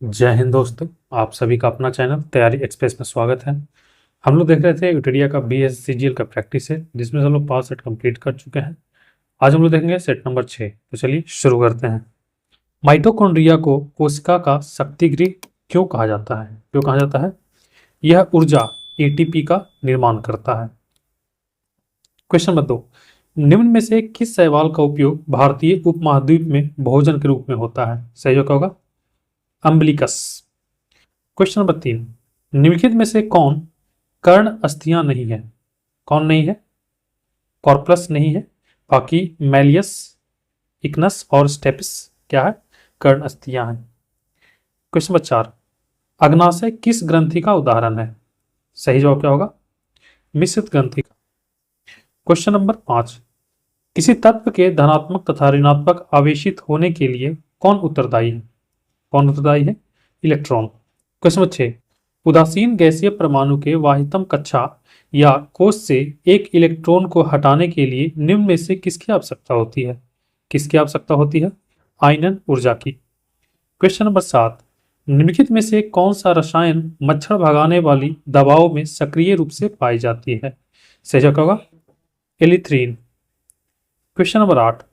जय हिंद दोस्तों, आप सभी का अपना चैनल तैयारी एक्सप्रेस में स्वागत है। हम लोग देख रहे थे यूटेरिया का BSCGL का प्रैक्टिस है, जिसमें हम लोग 5 सेट कंप्लीट कर चुके हैं। आज हम लोग देखेंगे सेट नंबर 6। तो चलिए शुरू करते हैं। माइटोकॉन्ड्रिया को कोशिका का शक्तिगृह क्यों कहा जाता है? यह ऊर्जा ATP का निर्माण करता है। क्वेश्चन नंबर 2, निम्न में से किस शैवाल का उपयोग भारतीय उपमहाद्वीप में भोजन के रूप में होता है? सही जवाब क्या होगा? अम्बिलिकस। क्वेश्चन नंबर 3, निम्नलिखित में से कौन कर्ण अस्थियां नहीं है? कौन नहीं है? कॉर्पस नहीं है, बाकी मैलियस, इक्नस और स्टेपिस क्या है? कर्ण अस्थियां हैं। क्वेश्चन नंबर 4, अग्नाशय किस ग्रंथि का उदाहरण है? सही जवाब क्या होगा? मिश्रित ग्रंथि का। क्वेश्चन नंबर 5, किसी तत्व के धनात्मक तथा ऋणात्मक आवेशित होने के लिए कौन उत्तरदायी है? कौन उत्तरदायी है? इलेक्ट्रॉन। क्वेश्चन नंबर 6, उदासीन गैसीय परमाणु के वाहितम कक्षा या कोष से एक इलेक्ट्रॉन को हटाने के लिए निम्न में से किसकी आवश्यकता होती है? किसकी आवश्यकता होती है? आयनन ऊर्जा की। क्वेश्चन नंबर 7, निम्नलिखित में से कौन सा रसायन मच्छर भगाने वाली दवाओं में सक्रिय रूप से पाई जाती है? सही जवाब होगा एलिथ्रीन। क्वेश्चन नंबर 8,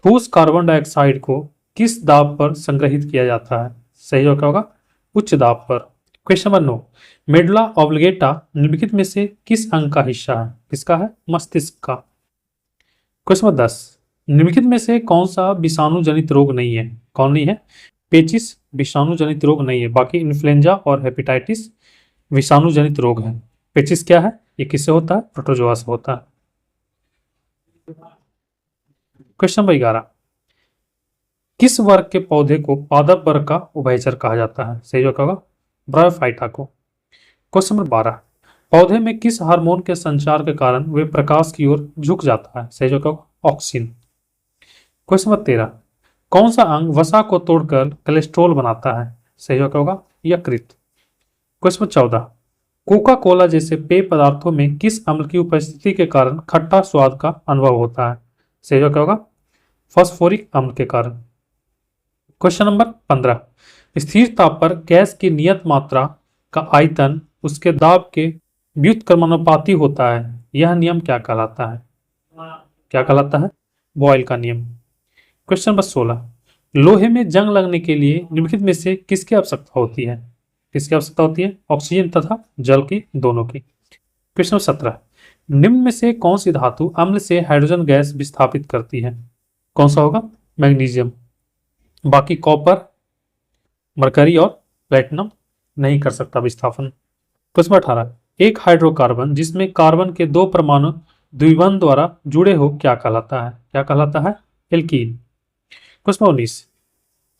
ठोस कार्बन डाइऑक्साइड को किस दाब पर संग्रहित किया जाता है? सही जवाब क्या होगा? उच्च दाब पर। क्वेश्चन नंबर 9, मेडुला ऑब्लिगेटा निम्नलिखित में से किस अंग का हिस्सा है? किसका है? मस्तिष्क का। क्वेश्चन नंबर 10, निम्नलिखित में से कौन सा विषाणु जनित रोग नहीं है? कौन नहीं है? पेचिस विषाणु जनित रोग नहीं है, बाकी इन्फ्लुएंजा और हेपेटाइटिस विषाणु जनित रोग है। पेचिस क्या है? ये किससे होता है? प्रोटोजोआ से होता है। क्वेश्चन नंबर 11, किस वर्ग के पौधे को पादप वर्ग का उभयचर कहा जाता है? सही जवाब क्या होगा? ब्रायोफाइटा को। क्वेश्चन नंबर 12, पौधे में किस हार्मोन के संचार के कारण वे प्रकाश की ओर झुक जाता है? सही जवाब क्या होगा? ऑक्सिन। क्वेश्चन नंबर 13, कौन सा अंग वसा को तोड़कर कोलेस्ट्रॉल बनाता है? सही जवाब क्या होगा? यकृत। क्वेश्चन नंबर 14, कोका कोला जैसे पेय पदार्थों में किस अम्ल की उपस्थिति के कारण खट्टा स्वाद का अनुभव होता है? सही जवाब क्या होगा? फास्फोरिक अम्ल के कारण। क्वेश्चन नंबर 15, स्थिर ताप पर गैस की नियत मात्रा का आयतन उसके दाब के व्युत्क्रमानुपाती होता है। यह नियम क्या कहलाता है? क्या कहलाता है? बॉयल का नियम। क्वेश्चन नंबर 16, लोहे में जंग लगने के लिए निम्नलिखित में से किसकी आवश्यकता होती है? किसकी आवश्यकता होती है? ऑक्सीजन तथा जल की, दोनों की। क्वेश्चन नंबर 17, निम्न में से कौन सी धातु अम्ल से हाइड्रोजन गैस विस्थापित करती है? कौन सा होगा? मैग्नीशियम। बाकी कॉपर, मरकरी और प्लेटिनम नहीं कर सकता विस्थापन। क्वेश्चन 18, एक हाइड्रोकार्बन जिसमें कार्बन के 2 परमाणु द्विबंध द्वारा जुड़े हो क्या कहलाता है? क्या कहलाता है? एल्कीन। क्वेश्चन 19,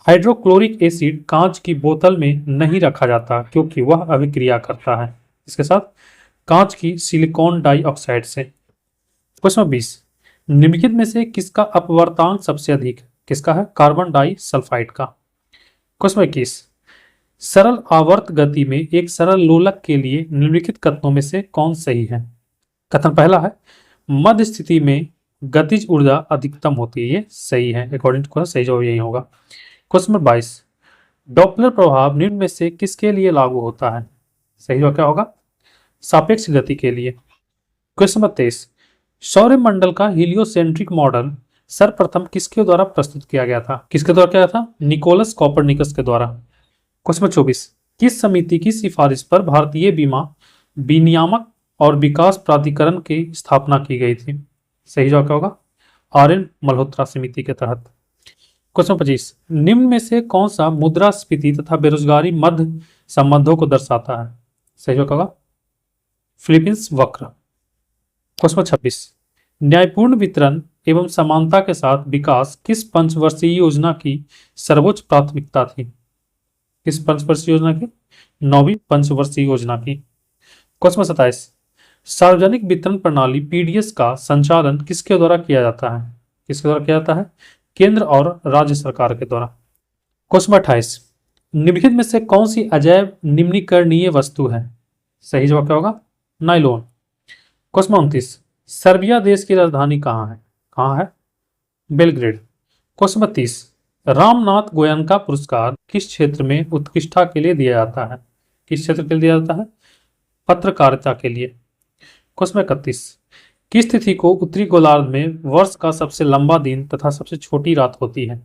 हाइड्रोक्लोरिक एसिड कांच की बोतल में नहीं रखा जाता क्योंकि वह अभिक्रिया करता है इसके साथ? कांच की सिलिकॉन डाइऑक्साइड से। क्वेश्चन 20, निम्नलिखित में से किसका अपवर्तांक सबसे अधिक है? किसका है? कार्बन डाई सल्फाइड का। क्वेश्चन 21, सरल आवर्त गति में एक सरल लोलक के लिए निम्नलिखित कथनों में से कौन सही है? कथन पहला है, मध्य स्थिति में गतिज ऊर्जा अधिकतम होती है। ये सही है, अकॉर्डिंग टू सही जवाब यही होगा। क्वेश्चन नंबर 22, डॉपलर प्रभाव निम्न में से किसके लिए लागू होता है? सही जवाब क्या होगा? सापेक्ष गति के लिए। क्वेश्चन नंबर 23, सौरमंडल का हीलियोसेंट्रिक मॉडल सर्वप्रथम किसके द्वारा प्रस्तुत किया गया था? किसके द्वारा किया था? निकोलस कॉपरनिकस के द्वारा। क्वेश्चन नंबर 24, किस समिति की सिफारिश पर भारतीय बीमा विनियामक और विकास प्राधिकरण की स्थापना की गई थी? सही जवाब क्या होगा? RN मल्होत्रा समिति के तहत। क्वेश्चन 25, निम्न में से कौन सा मुद्रास्फीति तथा बेरोजगारी मध्य संबंधों को दर्शाता है? सही जवाब क्या होगा? फिलीपींस वक्र। क्वेश्चन 26, न्यायपूर्ण वितरण एवं समानता के साथ विकास किस पंचवर्षीय योजना की सर्वोच्च प्राथमिकता थी? किस पंचवर्षीय योजना की? 9वीं पंचवर्षीय योजना की। क्वेश्चन 27, सार्वजनिक वितरण प्रणाली PDS का संचालन किसके द्वारा किया जाता है? किसके द्वारा किया जाता है? केंद्र और राज्य सरकार के द्वारा। क्वेश्चन 28, निम्नलिखित में से कौन सी अजैव निम्नीकरणीय वस्तु है? सही जवाब क्या होगा? नाइलॉन। क्वेश्चन 29, सर्बिया देश की राजधानी कहाँ है? कहाँ है? बेलग्रेड। क्वेश्चन 32, रामनाथ गोयनका पुरस्कार किस क्षेत्र में उत्कृष्टता के लिए दिया जाता है? किस क्षेत्र के लिए दिया जाता है? पत्रकारिता के लिए। क्वेश्चन 31, किस तिथि को उत्तरी गोलार्ध में वर्ष का सबसे लंबा दिन तथा सबसे छोटी रात होती है?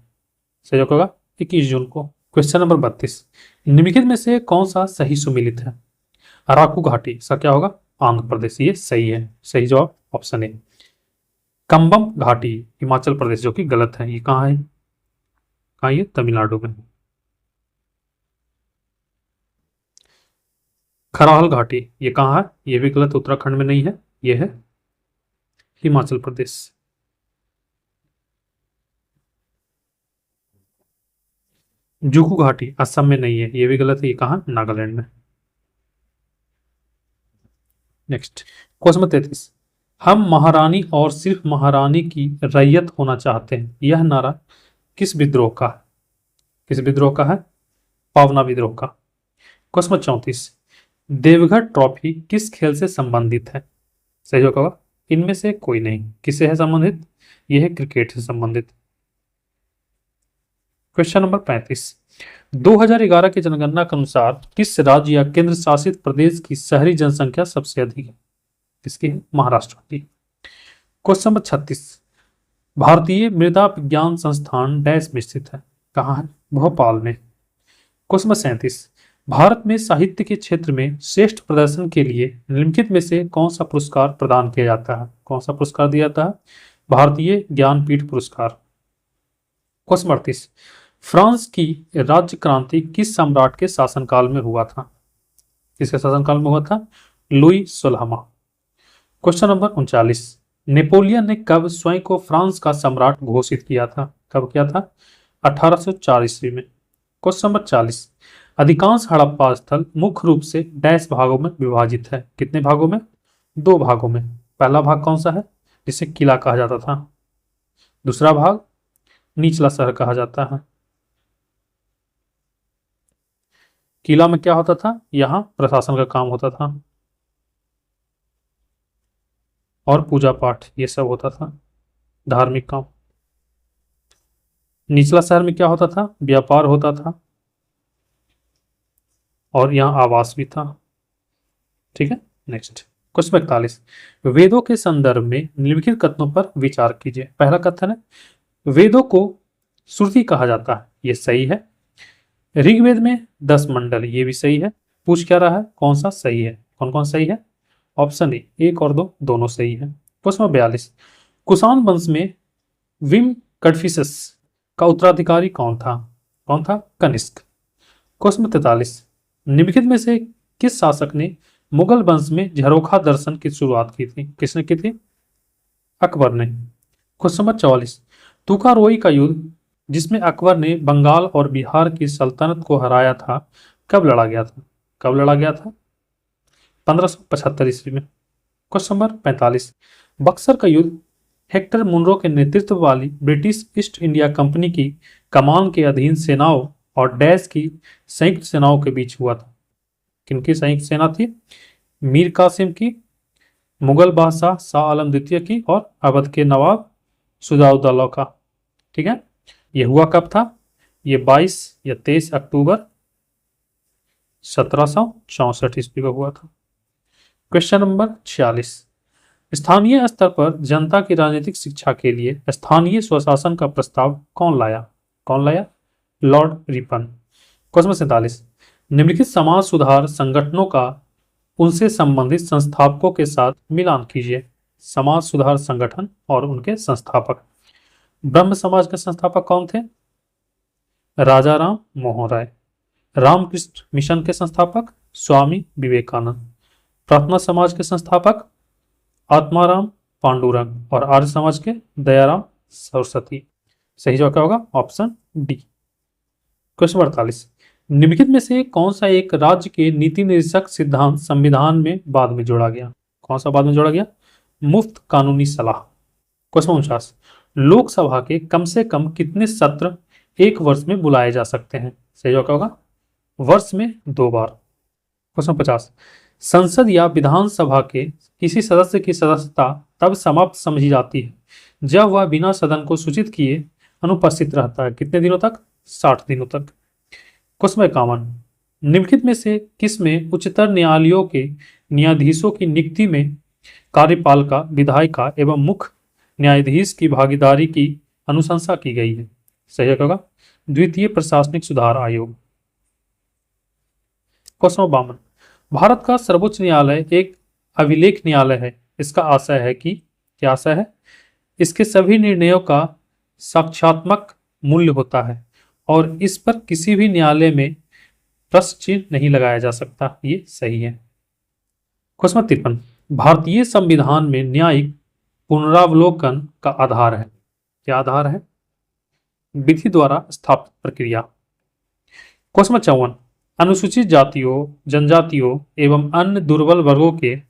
सही जवाब होगा 21 जून को। क्वेश्चन नंबर 32, निम्नलिखित में से कौन सा सही सुमेलित है? अराकू घाटी, इसका क्या होगा? आंध्र प्रदेश, ये सही है। सही जवाब ऑप्शन ए। कंबम घाटी हिमाचल प्रदेश, जो कि गलत है। ये कहाँ है? कहाँ? ये तमिलनाडु में। खराहल घाटी ये कहाँ है? ये भी गलत, उत्तराखंड में नहीं है, ये है हिमाचल प्रदेश। जुहू घाटी असम में नहीं है, ये भी गलत है, ये कहाँ? नागालैंड में। नेक्स्ट क्वेश्चन 33, हम महारानी और सिर्फ महारानी की रैयत होना चाहते हैं, यह नारा किस विद्रोह का है? किस विद्रोह का है? पावना विद्रोह का। क्वेश्चन 34, देवघर ट्रॉफी किस खेल से संबंधित है? सही जवाब होगा इनमें से कोई नहीं। किससे है संबंधित? यह है क्रिकेट से संबंधित। क्वेश्चन नंबर 35, 2011 की जनगणना के अनुसार किस राज्य या केंद्र शासित प्रदेश की शहरी जनसंख्या सबसे अधिक है? किसकी? महाराष्ट्र की। क्वेश्चन नंबर 36, भारतीय मृदा विज्ञान संस्थान डैश में स्थित है? कहाँ है? भोपाल में। क्वेश्चन नंबर 37, भारत में साहित्य के क्षेत्र में श्रेष्ठ प्रदर्शन के लिए निम्नलिखित में से कौन सा पुरस्कार प्रदान किया जाता है? कौन सा पुरस्कार दिया जाता है? भारतीय ज्ञानपीठ पुरस्कार। क्वेश्चन 38, फ्रांस की राज्य क्रांति किस सम्राट के शासनकाल में हुआ था? किसके शासनकाल में हुआ था? लुई 16वां। क्वेश्चन नंबर 39, नेपोलियन ने कब स्वयं को फ्रांस का सम्राट घोषित किया था? कब किया था? 1804 ईस्वी में। क्वेश्चन नंबर 40, अधिकांश हड़प्पा स्थल मुख्य रूप से डैश भागों में विभाजित है? कितने भागों में? 2 भागों में। पहला भाग कौन सा है? जिसे किला कहा जाता था। दूसरा भाग निचला शहर कहा जाता है। किला में क्या होता था? यहाँ प्रशासन का काम होता था और पूजा पाठ ये सब होता था, धार्मिक काम। निचला शहर में क्या होता था? व्यापार होता था और यहाँ आवास भी था। ठीक है। नेक्स्ट क्वेश्चन 41, वेदों के संदर्भ में निम्नलिखित कथनों पर विचार कीजिए। पहला कथन है वेदों को श्रुति कहा जाता है, ये सही है। ऋग्वेद में 10 मंडल, ये भी सही है। पूछ क्या रहा है? कौन सा सही है? कौन कौन सही है? ऑप्शन ए 1 और 2 दोनों सही है। क्वेश्चन 42, कुषाण वंश में विम कडफिसस का उत्तराधिकारी कौन था? कौन था? कनिष्क। क्वेश्चन 43, निम्नलिखित में से किस शासक ने मुगल वंश में झरोखा दर्शन की शुरुआत की थी? किसने की थी? अकबर ने। क्वेश्चन नंबर 44, तुकारोई का युद्ध जिसमें अकबर ने बंगाल और बिहार की सल्तनत को हराया था, कब लड़ा गया था? कब लड़ा गया था? 1575 ईस्वी में। क्वेश्चन नंबर 45, बक्सर का युद्ध हेक्टर मुनरो के नेतृत्व वाली ब्रिटिश ईस्ट इंडिया कंपनी की कमान के अधीन सेनाओं और डैश की संयुक्त सेनाओं के बीच हुआ था। किनकी संयुक्त सेना थी? मीर कासिम की, मुगल बादशाह शाह आलम द्वितीय की और अवध के नवाब सुजाउद्दौला का। ठीक है। ये हुआ कब था? ये 22 या 23 अक्टूबर 1764 ईस्वी को हुआ था। क्वेश्चन नंबर 46, स्थानीय स्तर पर जनता की राजनीतिक शिक्षा के लिए स्थानीय स्वशासन का प्रस्ताव कौन लाया? कौन लाया? Lord Ripon. क्वेश्चन 47, निम्नलिखित समाज सुधार संगठनों का उनसे संबंधित संस्थापकों के साथ मिलान कीजिए। समाज सुधार संगठन और उनके संस्थापक। ब्रह्म समाज के संस्थापक कौन थे? राजा राम मोहन राय। रामकृष्ण मिशन के संस्थापक स्वामी विवेकानंद। प्रार्थना समाज के संस्थापक आत्माराम पांडुरंग और आर्य समाज के दयाराम सरस्वती। सही जवाब क्या होगा? Option D. क्वेश्चन 48, निम्नलिखित में से कौन सा एक राज्य के नीति निर्देशक सिद्धांत संविधान में बाद में जोड़ा गया? कौन सा बाद में जोड़ा गया? मुफ्त कानूनी सलाह। क्वेश्चन 49, लोकसभा के कम से कम कितने सत्र एक वर्ष में बुलाए जा सकते हैं? सही जवाब क्या होगा? वर्ष में 2 बार। क्वेश्चन 50, संसद या विधानसभा के किसी सदस्य की सदस्यता तब समाप्त समझी जाती है जब वह बिना सदन को सूचित किए अनुपस्थित रहता है। कितने दिनों तक? 60 दिनों तक। क्वेश्चन 51, निम्नलिखित में से किस में उच्चतर न्यायालयों के न्यायाधीशों की नियुक्ति में कार्यपालिका, विधायिका एवं मुख्य न्यायाधीश की भागीदारी की अनुशंसा की गई है? सही होगा द्वितीय प्रशासनिक सुधार आयोग। क्वेश्चन 52, भारत का सर्वोच्च न्यायालय एक अभिलेख न्यायालय है। इसका आशय है कि, क्या आशय है? इसके सभी निर्णयों का साक्ष्यात्मक मूल्य होता है और इस पर किसी भी न्यायालय में प्रश्न चिन्ह नहीं लगाया जा सकता। ये सही है। क्वेश्चन 53, भारतीय संविधान में न्यायिक पुनरावलोकन का आधार है। क्या आधार है? विधि द्वारा स्थापित प्रक्रिया। क्वेश्चन 54, अनुसूचित जातियों, जनजातियों एवं अन्य दुर्बल वर्गों के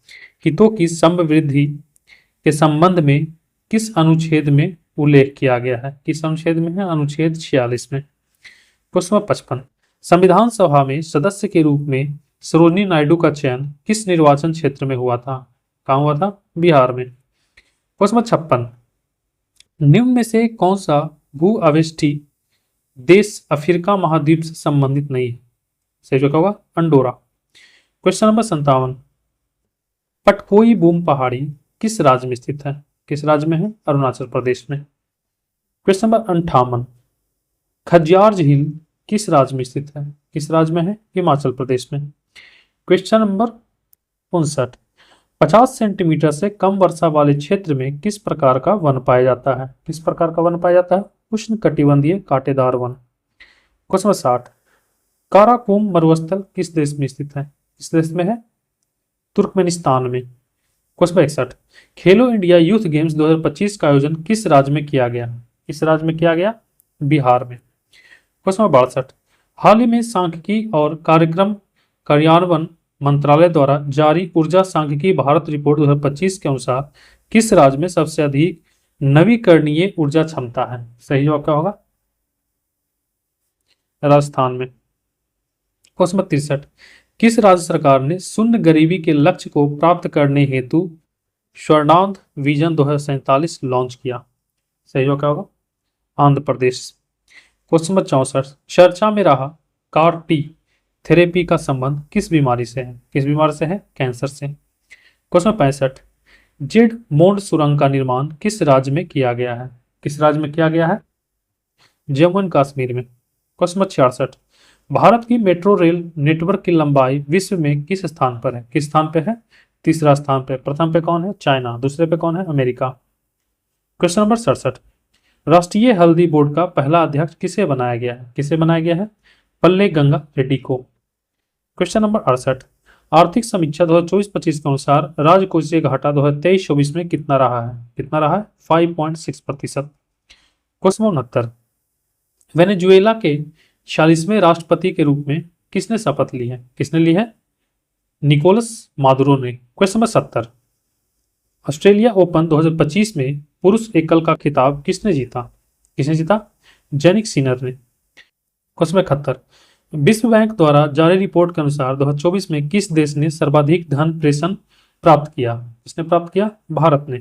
हितों की समृद्धि के संबंध में किस अनुच्छेद में उल्लेख किया गया है? किस अनुच्छेद में है? अनुच्छेद 46 में। क्वेश्चन 55, संविधान सभा में सदस्य के रूप में सरोजिनी नायडू का चयन किस निर्वाचन क्षेत्र में हुआ था? कहाँ हुआ था? बिहार में। क्वेश्चन 56, निम्न में से कौन सा भू अवेष्टि देश अफ्रीका महाद्वीप से संबंधित नहीं है? सही जवाब होगा Andorra. Question number 57, Patkai boom पहाड़ी किस राज्य में स्थित है? किस राज्य में है? अरुणाचल प्रदेश में। क्वेश्चन नंबर 58, खज्जियार झील किस राज्य में स्थित है? किस राज्य में है? हिमाचल प्रदेश में। क्वेश्चन नंबर 59, 50 सेंटीमीटर से कम वर्षा वाले क्षेत्र में किस प्रकार का वन पाया जाता है? किस प्रकार का वन पाया जाता है? उष्णकटिबंधीय कांटेदार वन। क्वेश्चन 60, काराकोरम मरुस्थल किस देश में स्थित है? किस देश में है? तुर्कमेनिस्तान में। क्वेश्चन 61, खेलो इंडिया यूथ गेम्स 2025 का आयोजन किस राज्य में किया गया? किस राज्य में किया गया? बिहार में। क्वेश्चन 62, हाल ही में सांख्यिकी और कार्यक्रम कार्यान्वयन मंत्रालय द्वारा जारी ऊर्जा सांख्यिकी भारत रिपोर्ट 2025 के अनुसार किस राज्य में सबसे अधिक नवीकरणीय ऊर्जा क्षमता है? सही जवाब क्या होगा? राजस्थान में। क्वेश्चन 63, किस राज्य सरकार ने शून्य गरीबी के लक्ष्य को प्राप्त करने हेतु स्वर्णांध विजन 2047 लॉन्च किया? सही जवाब क्या होगा? आंध्र प्रदेश। क्वेश्चन नंबर 64, चर्चा में रहा कार टी थेरेपी का संबंध किस बीमारी से है? किस बीमारी से है? कैंसर से। क्वेश्चन 65, जेड मोंड सुरंग का निर्माण किस राज्य में किया गया है? किस राज्य में किया गया है? जम्मू एंड कश्मीर में। क्वेश्चन नंबर 66, भारत की मेट्रो रेल नेटवर्क की लंबाई विश्व में किस स्थान पर है? किस स्थान पे है? तीसरा स्थान पे। प्रथम पे कौन है? चाइना। दूसरे पे कौन है? अमेरिका। क्वेश्चन नंबर 67, राष्ट्रीय हल्दी बोर्ड का पहला अध्यक्ष किसे बनाया गया है? किसे बनाया गया है? पल्ले गंगा रेड्डी को। क्वेश्चन नंबर 68, आर्थिक समीक्षा 2024-25 के अनुसार राजकोषीय घाटा 2023-24 में कितना रहा है? कितना रहा है? 5.6%। क्वेश्चन 69, वेनेजुएला के 46वें राष्ट्रपति के रूप में किसने शपथ ली है? किसने ली है? निकोलस मादुरो ने। क्वेश्चन नंबर 70, ऑस्ट्रेलिया ओपन 2025 में पुरुष एकल का खिताब किसने जीता? किसने जीता? जेनिक सिनर ने। क्वेश्चन 71, विश्व बैंक द्वारा जारी रिपोर्ट के अनुसार 2024 में किस देश ने सर्वाधिक धन प्रेषण प्राप्त किया? किसने प्राप्त किया? भारत ने।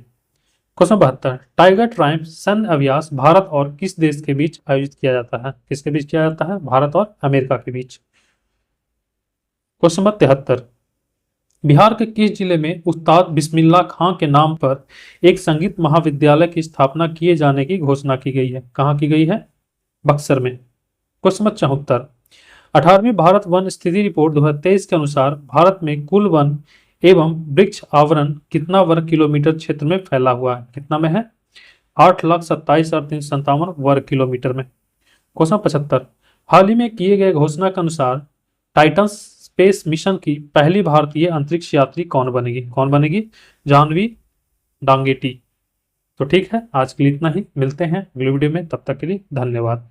क्वेश्चन 72, टाइगर ट्रायम्फ सैन्य अभ्यास भारत और किस देश के बीच आयोजित किया जाता है? किसके बीच किया जाता है? भारत और अमेरिका के बीच। क्वेश्चन नंबर 73, बिहार के किस जिले में उस्ताद बिस्मिल्लाह खां के नाम पर एक संगीत महाविद्यालय की स्थापना किए जाने की घोषणा की गई है? कहाँ की गई है? बक्सर में। क्वेश्चन नंबर 74, 18वीं भारत वन स्थिति रिपोर्ट 2023 के अनुसार भारत में कुल वन एवं वृक्ष आवरण कितना वर्ग किलोमीटर क्षेत्र में फैला हुआ है? कितना में है? 8,27,357 वर्ग किलोमीटर में। क्वेश्चन 75, हाल ही में किए गए घोषणा के अनुसार टाइटन स्पेस मिशन की पहली भारतीय अंतरिक्ष यात्री कौन बनेगी? कौन बनेगी? जाह्नवी डांगेटी। तो ठीक है, आज के लिए इतना ही। मिलते हैं अगले वीडियो में, तब तक के लिए धन्यवाद।